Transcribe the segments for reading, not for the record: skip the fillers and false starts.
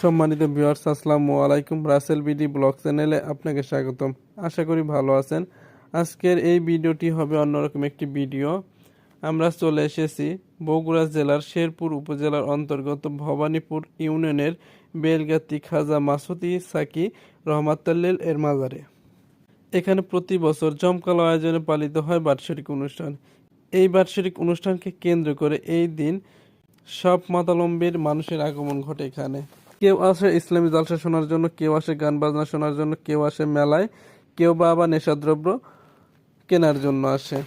সম্মানিত ভিউয়ার্স, আসসালামু আলাইকুম। রাসেল বিডি ব্লগ চ্যানেলে আপনাকে স্বাগতম। আশা করি ভালো আছেন। আজকের এই ভিডিওটি হবে অন্যরকম একটি ভিডিও। আমরা চলে এসেছি বগুড়া জেলার শেরপুর উপজেলার অন্তর্গত ভবানীপুর ইউনিয়নের বেলগাতি খাজা মাসুদি সাকি রহমাতুল্লাহ এর মাজারে। এখানে প্রতি বছর জমকালো আয়োজনে পালিত হয় বাৎসরিক অনুষ্ঠান। এই বাৎসরিক অনুষ্ঠানকে কেন্দ্র করে এই দিন সব মতাবলম্বীর মানুষের আগমন ঘটে। এখানে কেউ আসে ইসলামী জালসা শোনার জন্য, কেউ আসে গান বাজনা শোনার জন্য, কেউ আসে মেলায়, কেউ বা আবার নেশাদ্রব্য কেনার জন্য আসে।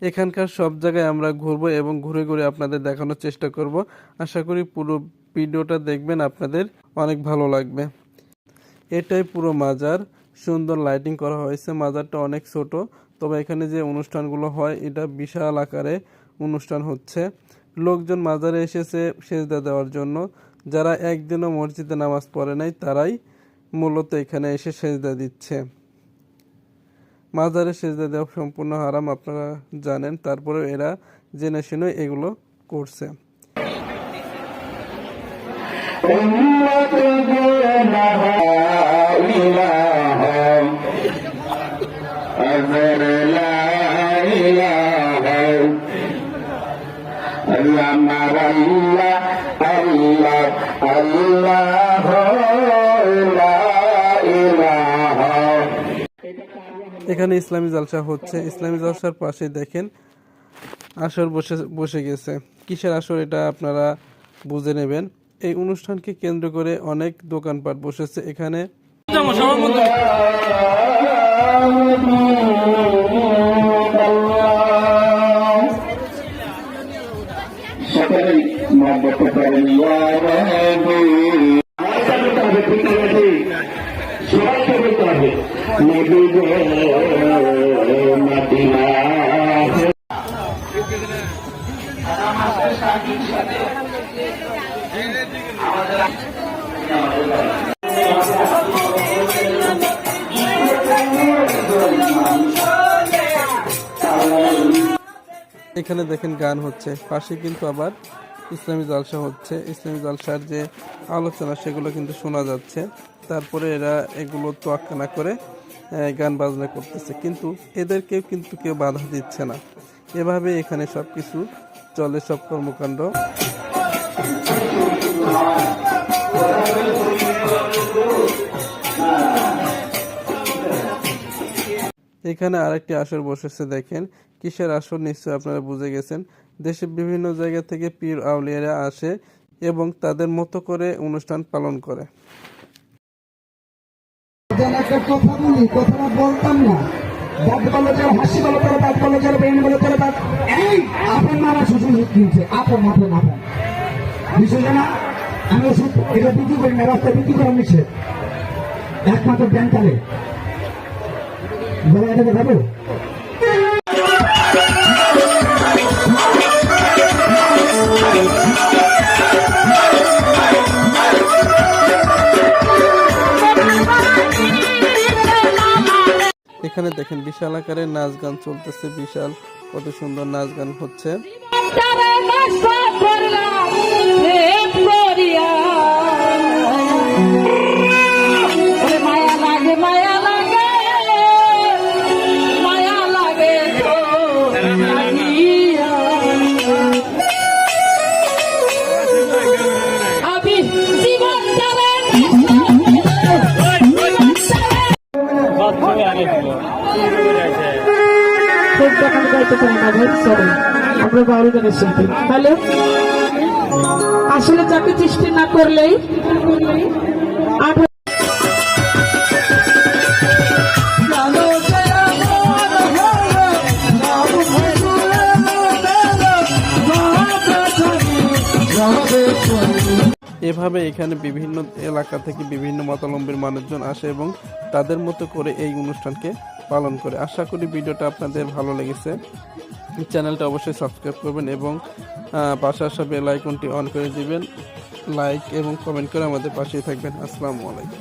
এখানকার সব জায়গায় আমরা ঘুরবো এবং ঘুরে ঘুরে আপনাদের দেখানোর চেষ্টা করব। আশা করি পুরো ভিডিওটা দেখবেন, আপনাদের অনেক ভালো লাগবে। এটাই পুরো মাজার, সুন্দর লাইটিং করা হয়েছে। মাজারটা অনেক ছোট, তবে এখানে যে অনুষ্ঠানগুলো হয় এটা বিশাল আকারে অনুষ্ঠান হচ্ছে। লোকজন মাজারে এসেছে সেজদা দেওয়ার জন্য। যারা একদিনও মসজিদে নামাজ পড়ে নাই তারাই মূলত এখানে এসে সেজদা দিচ্ছে। মাজারে সেজদা দেওয়া সম্পূর্ণ হারাম, আপনারা জানেন, তারপরেও এরা জেনে শুনে এগুলো করছে। এখানে ইসলামী জালসা হচ্ছে। ইসলামী জালসার পাশে দেখেন আসর বসে গেছে। কিসের আসর এটা আপনারা বুঝে নেবেন। এই অনুষ্ঠানকে কেন্দ্র করে অনেক দোকানপাট বসেছে এখানে। এখানে দেখেন গান হচ্ছে, পাশে কিন্তু আবার ইসলামী জালসা হচ্ছে। ইসলামী জালসার যে আলোচনা সেগুলো কিন্তু শোনা যাচ্ছে। তারপরে এরা এগুলো তোয়াক্কা না করে গান বাজনা করতেছে, কিন্তু এদেরকেও কিন্তু কেউ বাধা দিচ্ছে না। এভাবে এখানে সব কিছু চলে, সব কর্মকাণ্ড। এখানে আরেকটি আসর বসেছে, দেখেন কিসের আসর নিশ্চয় আপনারা বুঝে গেছেন। দেশের বিভিন্ন জায়গা থেকে পীর আউলিয়ারা আসে এবং তাদের মতো করে অনুষ্ঠান পালন করে। একমাত্র ব্যাংক চালে ভাবো। এখানে দেখেন বিশাল আকারের নাচ গান চলতেছে, বিশাল কত সুন্দর নাচ গান হচ্ছে। হ্যালো, আসলে যাকে চেষ্টা না করলেই এভাবে এখানে বিভিন্ন এলাকা থেকে বিভিন্ন মতাবলম্বীর মানুষজন আসে এবং তাদের মতো করে এই অনুষ্ঠানকে পালন করে। আশা করি ভিডিওটা আপনাদের ভালো লেগেছে। চ্যানেলটা অবশ্যই সাবস্ক্রাইব করবেন এবং পাশে আসা বেল আইকনটি অন করে দিবেন। লাইক এবং কমেন্ট করে আমাদের পাশেই থাকবেন। আসসালামু আলাইকুম।